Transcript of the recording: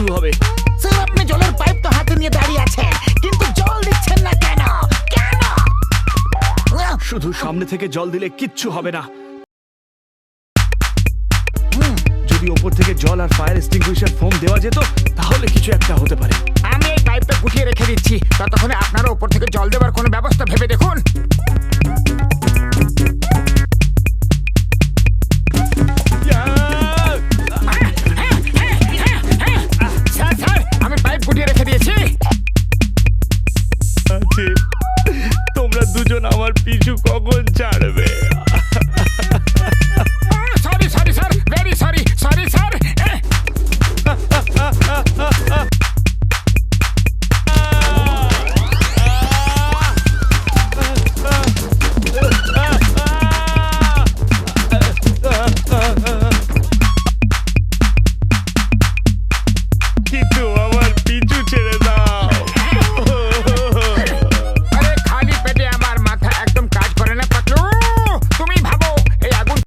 শুরু হবে। স্যার আপনি জলের পাইপ তো হাতে নিয়ে দাঁড়িয়ে আছেন, কিন্তু জল দিচ্ছেন না কেন? কেন? শুধু সামনে থেকে জল দিলে কিচ্ছু হবে না। যদি ওপর থেকে জল আর ফায়ার এক্সটিংগুইশার ফোম দেওয়া যেত তাহলে কিছু একটা হতে পারে। আমি এই পাইপটা গুটিয়ে রেখে দিচ্ছি, ততক্ষণে আপনারা উপর থেকে জল দেওয়ার কোনো ব্যবস্থা ভেবে দেখুন।